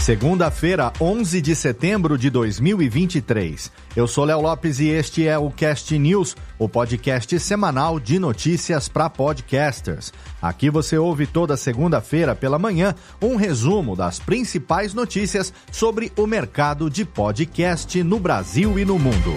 Segunda-feira, 11 de setembro de 2023. Eu sou Léo Lopes e este é o Cast News, o podcast semanal de notícias para podcasters. Aqui você ouve toda segunda-feira pela manhã um resumo das principais notícias sobre o mercado de podcast no Brasil e no mundo.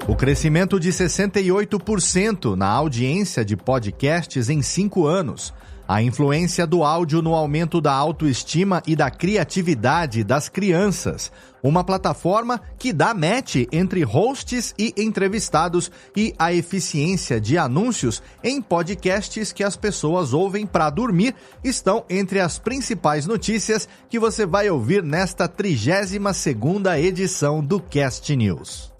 O crescimento de 68% na audiência de podcasts em 5 anos. A influência do áudio no aumento da autoestima e da criatividade das crianças. Uma plataforma que dá match entre hosts e entrevistados e a eficiência de anúncios em podcasts que as pessoas ouvem para dormir estão entre as principais notícias que você vai ouvir nesta 32ª edição do Cast News.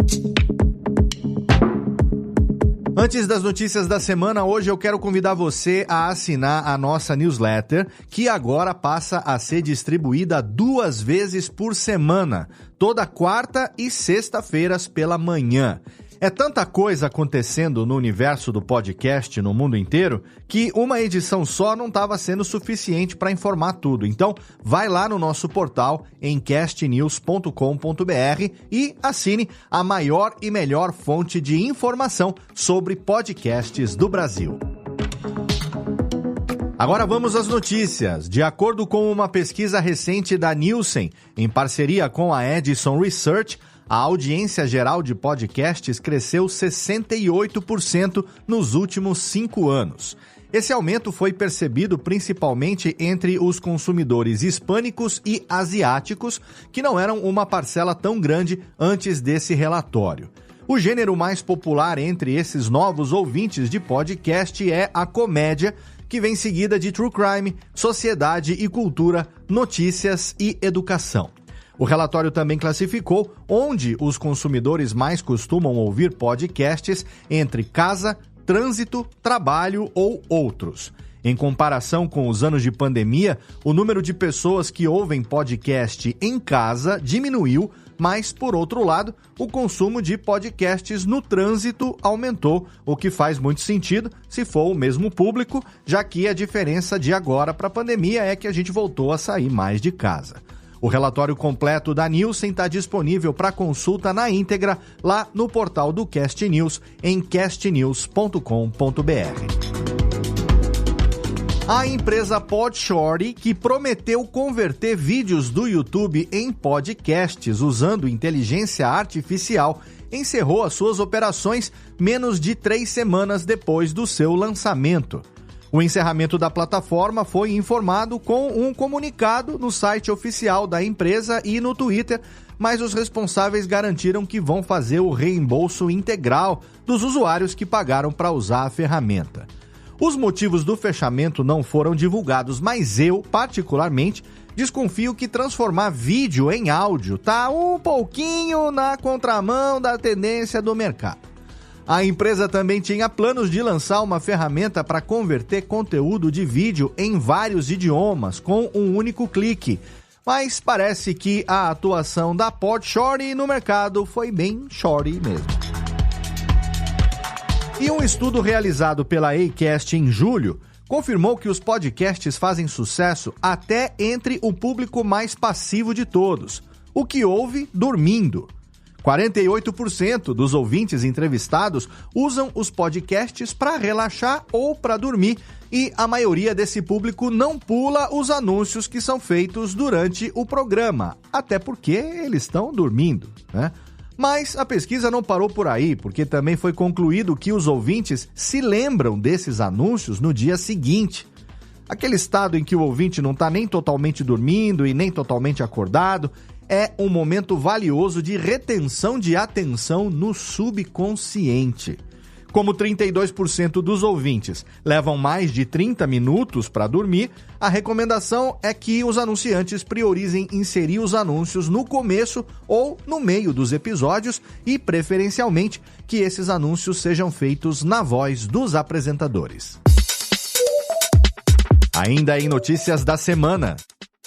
Antes das notícias da semana, hoje eu quero convidar você a assinar a nossa newsletter, que agora passa a ser distribuída 2 vezes por semana, toda quarta e sexta-feiras pela manhã. É tanta coisa acontecendo no universo do podcast no mundo inteiro que uma edição só não estava sendo suficiente para informar tudo. Então, vai lá no nosso portal em castnews.com.br e assine a maior e melhor fonte de informação sobre podcasts do Brasil. Agora vamos às notícias. De acordo com uma pesquisa recente da Nielsen, em parceria com a Edison Research, a audiência geral de podcasts cresceu 68% nos últimos 5 anos. Esse aumento foi percebido principalmente entre os consumidores hispânicos e asiáticos, que não eram uma parcela tão grande antes desse relatório. O gênero mais popular entre esses novos ouvintes de podcast é a comédia, que vem seguida de true crime, sociedade e cultura, notícias e educação. O relatório também classificou onde os consumidores mais costumam ouvir podcasts entre casa, trânsito, trabalho ou outros. Em comparação com os anos de pandemia, o número de pessoas que ouvem podcast em casa diminuiu, mas, por outro lado, o consumo de podcasts no trânsito aumentou, o que faz muito sentido se for o mesmo público, já que a diferença de agora para a pandemia é que a gente voltou a sair mais de casa. O relatório completo da Nielsen está disponível para consulta na íntegra lá no portal do Cast News, em castnews.com.br. A empresa Podshorty, que prometeu converter vídeos do YouTube em podcasts usando inteligência artificial, encerrou as suas operações menos de 3 semanas depois do seu lançamento. O encerramento da plataforma foi informado com um comunicado no site oficial da empresa e no Twitter, mas os responsáveis garantiram que vão fazer o reembolso integral dos usuários que pagaram para usar a ferramenta. Os motivos do fechamento não foram divulgados, mas eu, particularmente, desconfio que transformar vídeo em áudio está um pouquinho na contramão da tendência do mercado. A empresa também tinha planos de lançar uma ferramenta para converter conteúdo de vídeo em vários idiomas com um único clique, mas parece que a atuação da Podshorty no mercado foi bem shorty mesmo. E um estudo realizado pela Acast em julho confirmou que os podcasts fazem sucesso até entre o público mais passivo de todos, o que ouve dormindo. 48% dos ouvintes entrevistados usam os podcasts para relaxar ou para dormir e a maioria desse público não pula os anúncios que são feitos durante o programa, até porque eles estão dormindo, né? Mas a pesquisa não parou por aí, porque também foi concluído que os ouvintes se lembram desses anúncios no dia seguinte. Aquele estado em que o ouvinte não está nem totalmente dormindo e nem totalmente acordado, é um momento valioso de retenção de atenção no subconsciente. Como 32% dos ouvintes levam mais de 30 minutos para dormir, a recomendação é que os anunciantes priorizem inserir os anúncios no começo ou no meio dos episódios e, preferencialmente, que esses anúncios sejam feitos na voz dos apresentadores. Ainda em notícias da semana.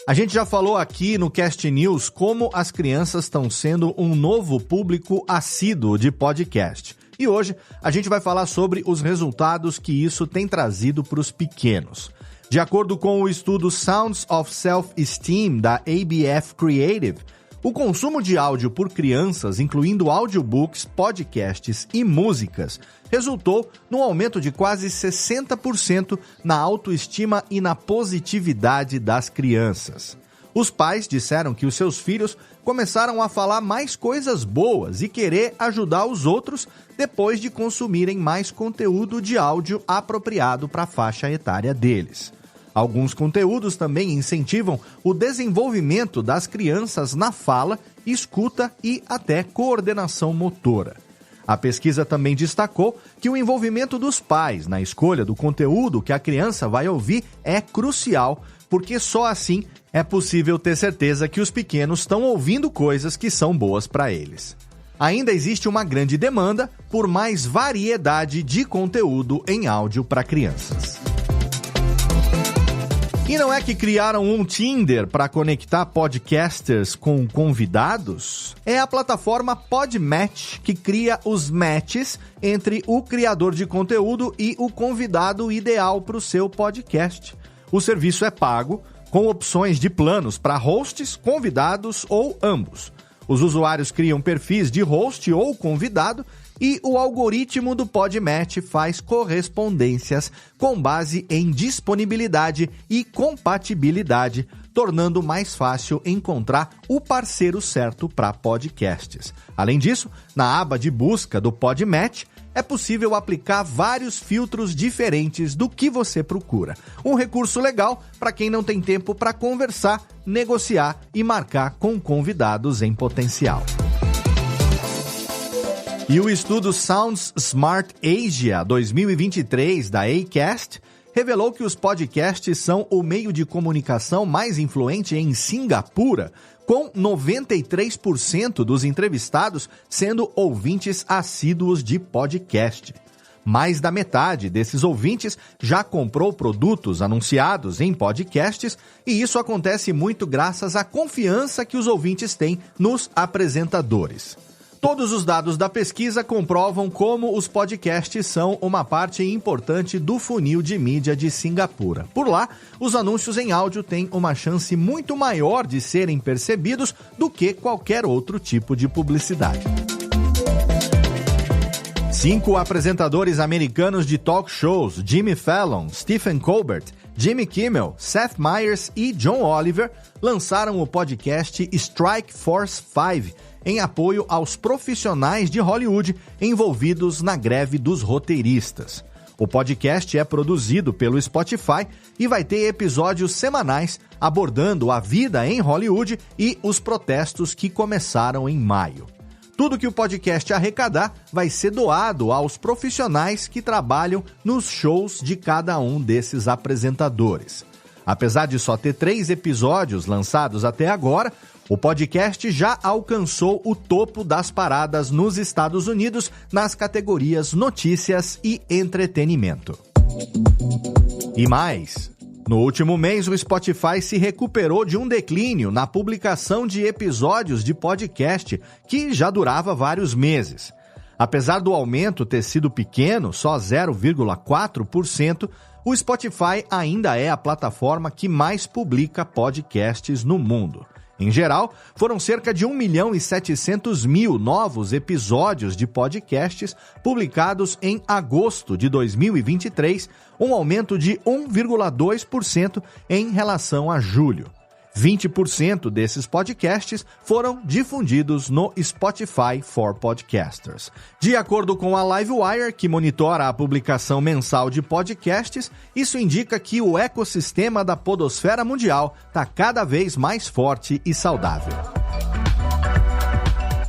A gente já falou aqui no Cast News como as crianças estão sendo um novo público assíduo de podcast. E hoje a gente vai falar sobre os resultados que isso tem trazido para os pequenos. De acordo com o estudo Sounds of Self-Esteem da ABF Creative, o consumo de áudio por crianças, incluindo audiobooks, podcasts e músicas, resultou num aumento de quase 60% na autoestima e na positividade das crianças. Os pais disseram que os seus filhos começaram a falar mais coisas boas e querer ajudar os outros depois de consumirem mais conteúdo de áudio apropriado para a faixa etária deles. Alguns conteúdos também incentivam o desenvolvimento das crianças na fala, escuta e até coordenação motora. A pesquisa também destacou que o envolvimento dos pais na escolha do conteúdo que a criança vai ouvir é crucial, porque só assim é possível ter certeza que os pequenos estão ouvindo coisas que são boas para eles. Ainda existe uma grande demanda por mais variedade de conteúdo em áudio para crianças. E não é que criaram um Tinder para conectar podcasters com convidados? É a plataforma Podmatch que cria os matches entre o criador de conteúdo e o convidado ideal para o seu podcast. O serviço é pago, com opções de planos para hosts, convidados ou ambos. Os usuários criam perfis de host ou convidado e o algoritmo do Podmatch faz correspondências com base em disponibilidade e compatibilidade, tornando mais fácil encontrar o parceiro certo para podcasts. Além disso, na aba de busca do Podmatch, é possível aplicar vários filtros diferentes do que você procura. Um recurso legal para quem não tem tempo para conversar, negociar e marcar com convidados em potencial. E o estudo Sounds Smart Asia 2023 da Acast revelou que os podcasts são o meio de comunicação mais influente em Singapura, com 93% dos entrevistados sendo ouvintes assíduos de podcast. Mais da metade desses ouvintes já comprou produtos anunciados em podcasts, e isso acontece muito graças à confiança que os ouvintes têm nos apresentadores. Todos os dados da pesquisa comprovam como os podcasts são uma parte importante do funil de mídia de Singapura. Por lá, os anúncios em áudio têm uma chance muito maior de serem percebidos do que qualquer outro tipo de publicidade. 5 apresentadores americanos de talk shows, Jimmy Fallon, Stephen Colbert, Jimmy Kimmel, Seth Meyers e John Oliver, lançaram o podcast Strike Force 5, em apoio aos profissionais de Hollywood envolvidos na greve dos roteiristas. O podcast é produzido pelo Spotify e vai ter episódios semanais abordando a vida em Hollywood e os protestos que começaram em maio. Tudo que o podcast arrecadar vai ser doado aos profissionais que trabalham nos shows de cada um desses apresentadores. Apesar de só ter 3 episódios lançados até agora, o podcast já alcançou o topo das paradas nos Estados Unidos nas categorias notícias e entretenimento. E mais, no último mês o Spotify se recuperou de um declínio na publicação de episódios de podcast que já durava vários meses. Apesar do aumento ter sido pequeno, só 0,4%, o Spotify ainda é a plataforma que mais publica podcasts no mundo. Em geral, foram cerca de 1.700.000 novos episódios de podcasts publicados em agosto de 2023, um aumento de 1,2% em relação a julho. 20% desses podcasts foram difundidos no Spotify for Podcasters. De acordo com a Livewire, que monitora a publicação mensal de podcasts, isso indica que o ecossistema da podosfera mundial está cada vez mais forte e saudável.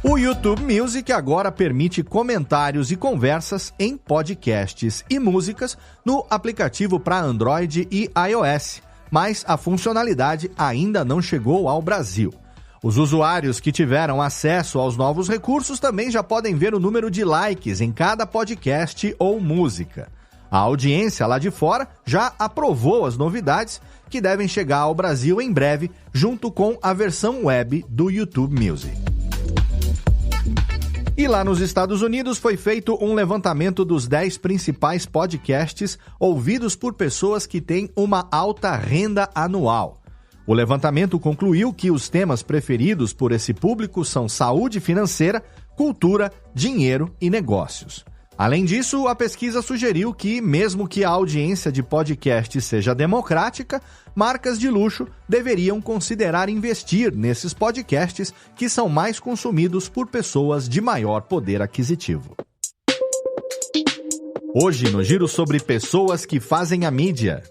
O YouTube Music agora permite comentários e conversas em podcasts e músicas no aplicativo para Android e iOS, mas a funcionalidade ainda não chegou ao Brasil. Os usuários que tiveram acesso aos novos recursos também já podem ver o número de likes em cada podcast ou música. A audiência lá de fora já aprovou as novidades que devem chegar ao Brasil em breve, junto com a versão web do YouTube Music. E lá nos Estados Unidos foi feito um levantamento dos 10 principais podcasts ouvidos por pessoas que têm uma alta renda anual. O levantamento concluiu que os temas preferidos por esse público são saúde financeira, cultura, dinheiro e negócios. Além disso, a pesquisa sugeriu que, mesmo que a audiência de podcast seja democrática, marcas de luxo deveriam considerar investir nesses podcasts que são mais consumidos por pessoas de maior poder aquisitivo. Hoje, no Giro sobre pessoas que fazem a mídia,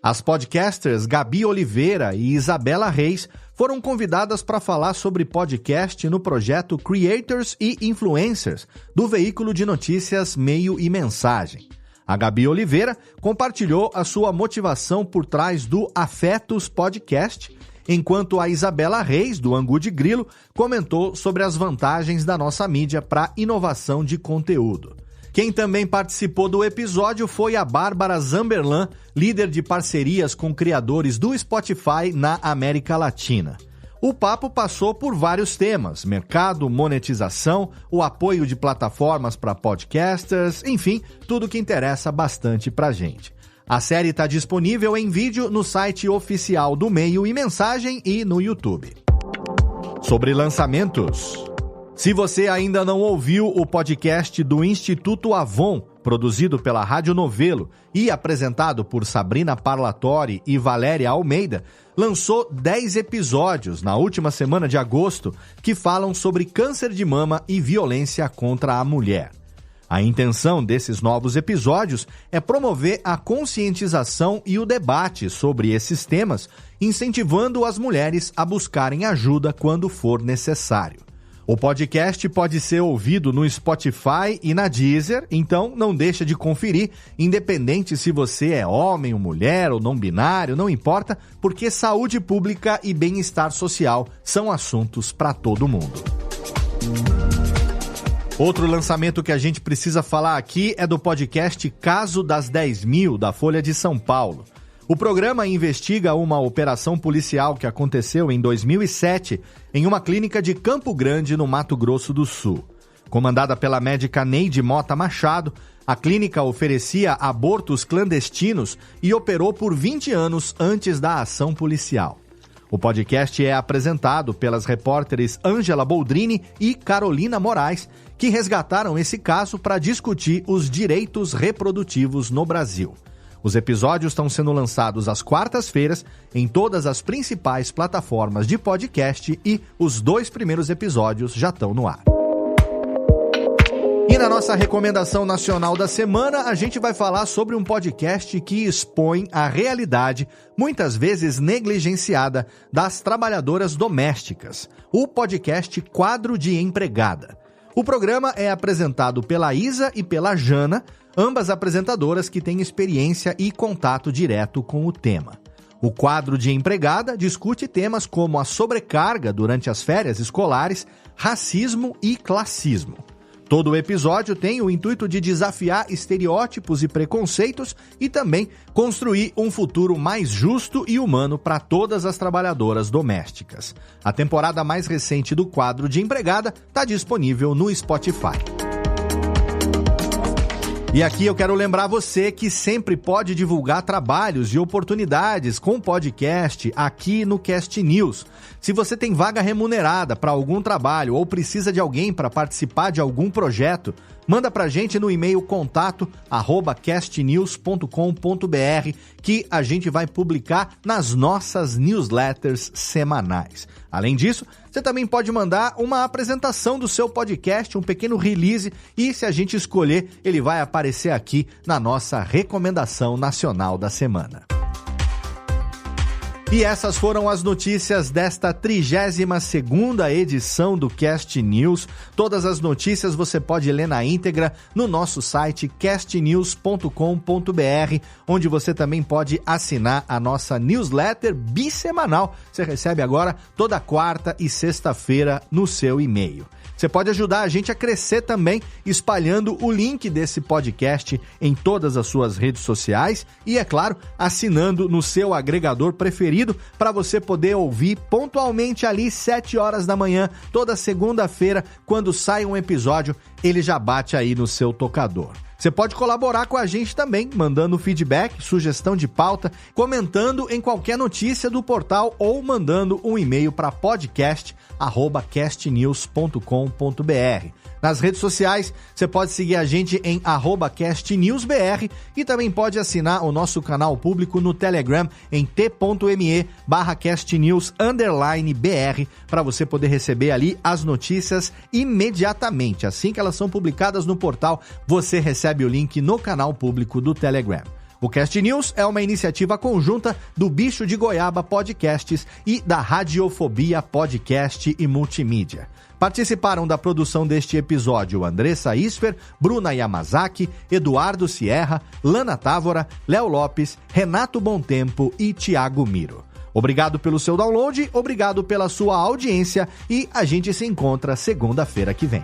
as podcasters Gabi Oliveira e Isabela Reis foram convidadas para falar sobre podcast no projeto Creators e Influencers, do veículo de notícias Meio e Mensagem. A Gabi Oliveira compartilhou a sua motivação por trás do Afetos Podcast, enquanto a Isabela Reis, do Angu de Grilo, comentou sobre as vantagens da nossa mídia para inovação de conteúdo. Quem também participou do episódio foi a Bárbara Zamberlan, líder de parcerias com criadores do Spotify na América Latina. O papo passou por vários temas: mercado, monetização, o apoio de plataformas para podcasters, enfim, tudo que interessa bastante pra gente. A série está disponível em vídeo no site oficial do Meio e Mensagem e no YouTube. Sobre lançamentos. Se você ainda não ouviu o podcast do Instituto Avon, produzido pela Rádio Novelo e apresentado por Sabrina Parlatori e Valéria Almeida, lançou 10 episódios na última semana de agosto que falam sobre câncer de mama e violência contra a mulher. A intenção desses novos episódios é promover a conscientização e o debate sobre esses temas, incentivando as mulheres a buscarem ajuda quando for necessário. O podcast pode ser ouvido no Spotify e na Deezer, então não deixa de conferir, independente se você é homem ou mulher ou não binário, não importa, porque saúde pública e bem-estar social são assuntos para todo mundo. Outro lançamento que a gente precisa falar aqui é do podcast Caso das 10.000, da Folha de São Paulo. O programa investiga uma operação policial que aconteceu em 2007 em uma clínica de Campo Grande, no Mato Grosso do Sul. Comandada pela médica Neide Mota Machado, a clínica oferecia abortos clandestinos e operou por 20 anos antes da ação policial. O podcast é apresentado pelas repórteres Ângela Boldrini e Carolina Moraes, que resgataram esse caso para discutir os direitos reprodutivos no Brasil. Os episódios estão sendo lançados às quartas-feiras em todas as principais plataformas de podcast e os 2 primeiros episódios já estão no ar. E na nossa recomendação nacional da semana, a gente vai falar sobre um podcast que expõe a realidade, muitas vezes negligenciada, das trabalhadoras domésticas, o podcast Quadro de Empregada. O programa é apresentado pela Isa e pela Jana, ambas apresentadoras que têm experiência e contato direto com o tema. O Quadro de Empregada discute temas como a sobrecarga durante as férias escolares, racismo e classismo. Todo o episódio tem o intuito de desafiar estereótipos e preconceitos e também construir um futuro mais justo e humano para todas as trabalhadoras domésticas. A temporada mais recente do Quadro de Empregada está disponível no Spotify. E aqui eu quero lembrar você que sempre pode divulgar trabalhos e oportunidades com podcast aqui no Cast News. Se você tem vaga remunerada para algum trabalho ou precisa de alguém para participar de algum projeto, manda pra gente no e-mail contato@castnews.com.br que a gente vai publicar nas nossas newsletters semanais. Além disso, você também pode mandar uma apresentação do seu podcast, um pequeno release, e se a gente escolher, ele vai aparecer aqui na nossa recomendação nacional da semana. E essas foram as notícias desta 32ª edição do Cast News. Todas as notícias você pode ler na íntegra no nosso site castnews.com.br, onde você também pode assinar a nossa newsletter bissemanal. Você recebe agora toda quarta e sexta-feira no seu e-mail. Você pode ajudar a gente a crescer também, espalhando o link desse podcast em todas as suas redes sociais e, é claro, assinando no seu agregador preferido para você poder ouvir pontualmente ali 7 horas da manhã, toda segunda-feira, quando sai um episódio, ele já bate aí no seu tocador. Você pode colaborar com a gente também, mandando feedback, sugestão de pauta, comentando em qualquer notícia do portal ou mandando um e-mail para podcast@castnews.com.br. Nas redes sociais, você pode seguir a gente em @castnewsbr e também pode assinar o nosso canal público no Telegram em t.me/castnews_br para você poder receber ali as notícias imediatamente. Assim que elas são publicadas no portal, você recebe o link no canal público do Telegram. O Cast News é uma iniciativa conjunta do Bicho de Goiaba Podcasts e da Radiofobia Podcast e Multimídia. Participaram da produção deste episódio Andressa Isfer, Bruna Yamazaki, Eduardo Sierra, Lana Távora, Léo Lopes, Renato Bontempo e Thiago Miro. Obrigado pelo seu download, obrigado pela sua audiência e a gente se encontra segunda-feira que vem.